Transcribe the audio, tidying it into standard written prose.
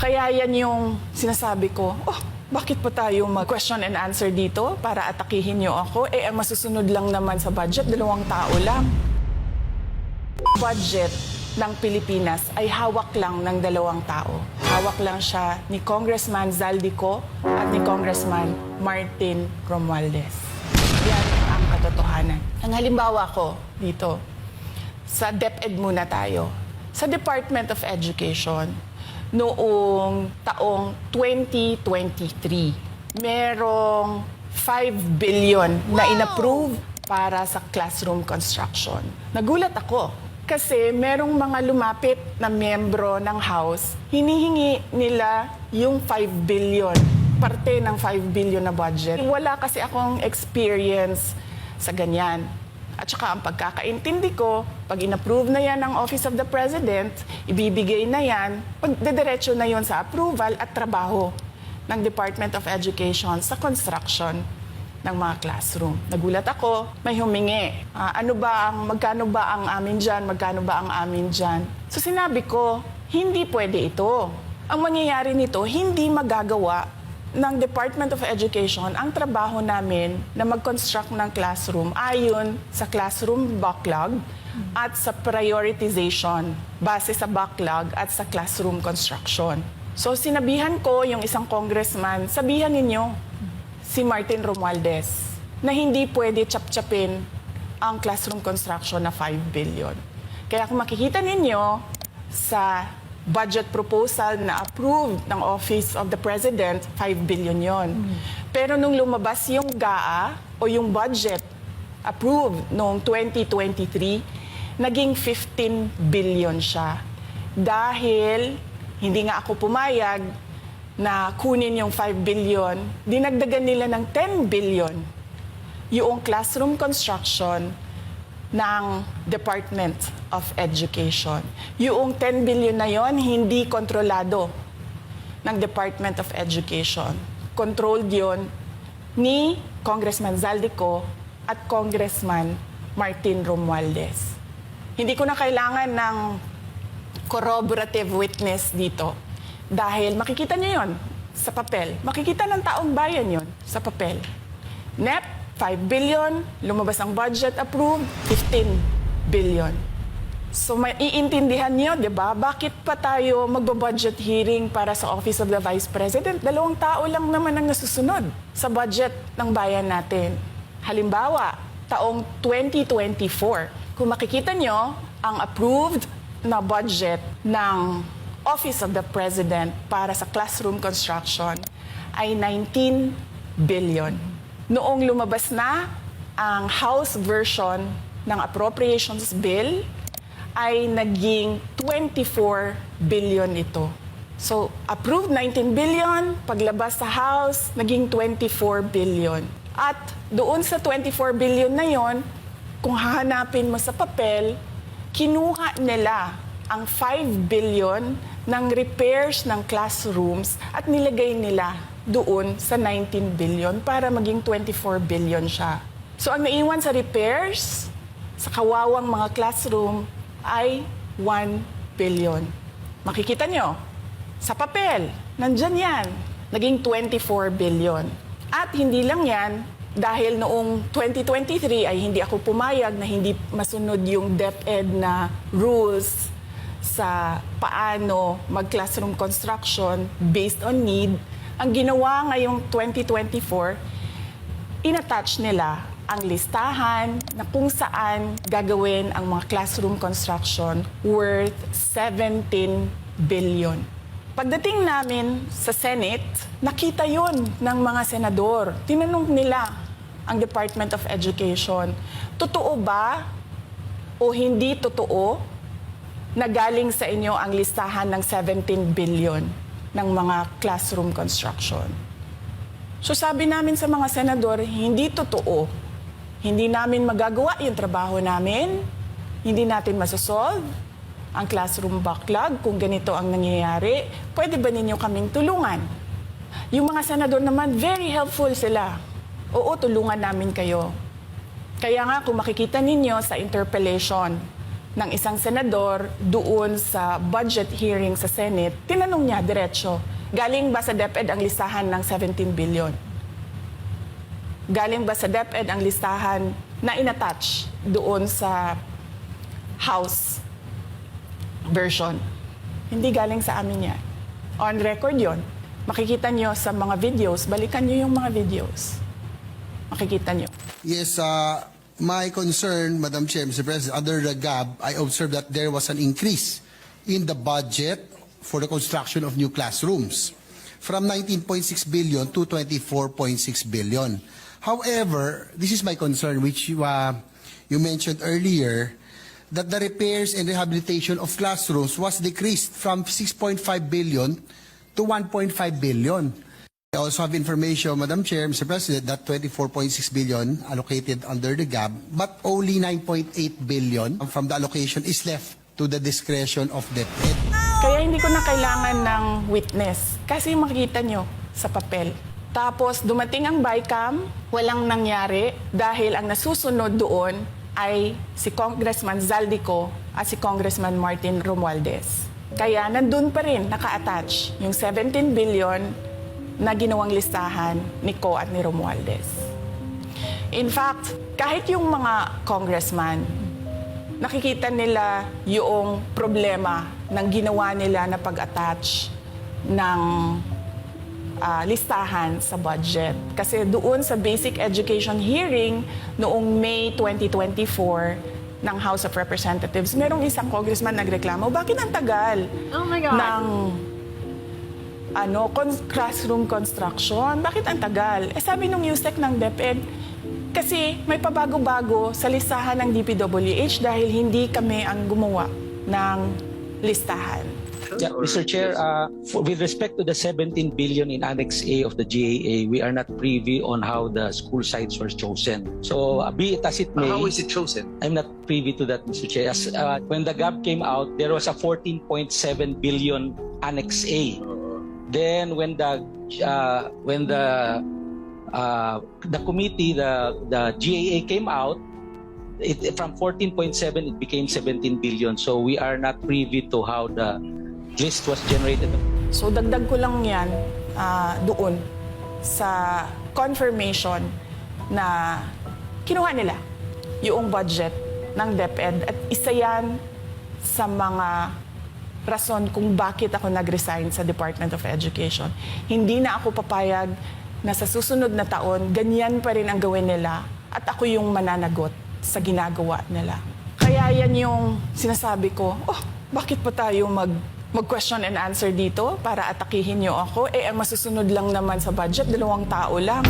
Kaya yan yung sinasabi ko, bakit pa tayo mag-question and answer dito para atakihin niyo ako? Ang masusunod lang naman sa budget, 2 tao lang. Budget ng Pilipinas ay hawak lang ng 2 tao. Hawak lang siya ni Congressman Zaldico at ni Congressman Martin Romualdez. Yan ang katotohanan. Ang halimbawa ko dito, sa DepEd muna tayo. Sa Department of Education, noong taong 2023, merong 5 billion na inapprove para sa classroom construction. Nagulat ako kasi merong mga lumapit na miyembro ng House, hinihingi nila yung 5 billion, parte ng 5 billion na budget. Wala kasi akong experience sa ganyan. At saka ang pagkakaintindi ko, pag inapprove na yan ng Office of the President, ibibigay na yan, pagdediretso na yon sa approval at trabaho ng Department of Education sa construction ng mga classroom. Nagulat ako, may humingi. Magkano ba ang amin dyan? Magkano ba ang amin dyan? So sinabi ko, hindi pwede ito. Ang mangyayari nito, hindi magagawa ng Department of Education ang trabaho namin na mag-construct ng classroom ayon sa classroom backlog at sa prioritization base sa backlog at sa classroom construction. So sinabihan ko yung isang congressman, sabihan ninyo si Martin Romualdez na hindi pwede chap-chapin ang classroom construction na 5 billion. Kaya kung makikita ninyo sa budget proposal na approved ng Office of the President, 5 billion yon. Pero nung lumabas yung GAA o yung budget approved noong 2023, naging 15 billion siya. Dahil hindi nga ako pumayag na kunin yung 5 billion, dinagdagan nila ng 10 billion yung classroom construction ng Department of Education. Yung 10 billion na yon hindi kontrolado ng Department of Education. Controlled yon ni Congressman Zaldico at Congressman Martin Romualdez. Hindi ko na kailangan ng corroborative witness dito dahil makikita niyo yon sa papel. Makikita ng taong bayan yon sa papel. NEP, 5 billion, lumabas ang budget approved, 15 billion. So maiintindihan niyo, di ba? Bakit pa tayo magbo-budget hearing para sa Office of the Vice President? 2 tao lang naman ang nasusunod sa budget ng bayan natin. Halimbawa, taong 2024, kung makikita niyo, ang approved na budget ng Office of the President para sa classroom construction ay 19 billion. Noong lumabas na ang House version ng Appropriations Bill, ay naging 24 billion ito. So, approved 19 billion, paglabas sa House, naging 24 billion. At doon sa 24 billion na yon, kung hahanapin mo sa papel, kinuha nila ang 5 billion ng repairs ng classrooms at nilagay nila doon sa 19 billion para maging 24 billion siya. So ang naiwan sa repairs, sa kawawang mga classroom, ay 1 billion. Makikita nyo, sa papel, nandyan yan, naging 24 billion. At hindi lang yan, dahil noong 2023 ay hindi ako pumayag na hindi masunod yung DepEd na rules sa paano mag-classroom construction based on need. Ang ginawa ngayong 2024, inattach nila ang listahan na kung saan gagawin ang mga classroom construction worth 17 billion. Pagdating namin sa Senate, nakita yon ng mga senador. Tinanong nila ang Department of Education, totoo ba o hindi totoo na galing sa inyo ang listahan ng 17 billion ng mga classroom construction? So sabi namin sa mga senador, hindi totoo. Hindi namin magagawa yung trabaho namin. Hindi natin masosolve ang classroom backlog kung ganito ang nangyayari. Pwede ba ninyo kaming tulungan? Yung mga senador naman, very helpful sila. Oo, tulungan namin kayo. Kaya nga, kung makikita ninyo sa interpellation ng isang senador doon sa budget hearing sa Senate, tinanong niya diretso, galing ba sa DepEd ang listahan ng 17 billion? Galing ba sa DepEd ang listahan na inattach doon sa House version? Hindi galing sa amin yan. On record yon. Makikita nyo sa mga videos, balikan nyo yung mga videos. Makikita nyo. Yes, my concern, Madam Chair, Mr. President, under the GAB, I observed that there was an increase in the budget for the construction of new classrooms from 19.6 billion to 24.6 billion. However, this is my concern, which you mentioned earlier, that the repairs and rehabilitation of classrooms was decreased from 6.5 billion to 1.5 billion. I also have information, Madam Chair, Mr. President, that 24.6 billion allocated under the GAB, but only 9.8 billion from the allocation is left to the discretion of DepEd. Kaya hindi ko na kailangan ng witness kasi makikita nyo sa papel. Tapos dumating ang BICAM, walang nangyari dahil ang nasusunod doon ay si Congressman Zaldico at si Congressman Martin Romualdez. Kaya nandun pa rin naka-attach yung 17 billion na ginawang listahan ni Co at ni Romualdez. In fact, kahit yung mga congressman, nakikita nila yung problema ng ginawa nila na pag-attach ng listahan sa budget. Kasi doon sa basic education hearing noong May 2024 ng House of Representatives, merong isang congressman nagreklamo, bakit ang tagal ng classroom construction? Bakit ang tagal? Sabi nung USEC ng DepEd, kasi may pabago-bago sa listahan ng DPWH dahil hindi kami ang gumawa ng listahan. Yeah, Mr. Chair, with respect to the 17 billion in Annex A of the GAA, we are not privy on how the school sites were chosen. So, be it as it may... How is it chosen? I'm not privy to that, Mr. Chair. As, when the GAB came out, there was a 14.7 billion Annex A. Then, when the committee, the GAA came out, from 14.7 it became 17 billion. So, we are not privy to how the list was generated. So dagdag ko lang yan doon sa confirmation na kinuha nila yung budget ng DepEd at isa yan sa mga rason kung bakit ako nag-resign sa Department of Education. Hindi na ako papayag na sa susunod na taon, ganyan pa rin ang gawin nila at ako yung mananagot sa ginagawa nila. Kaya yan yung sinasabi ko, bakit pa tayo mag-question and answer dito para atakihin niyo ako? Ang masusunod lang naman sa budget, 2 tao lang.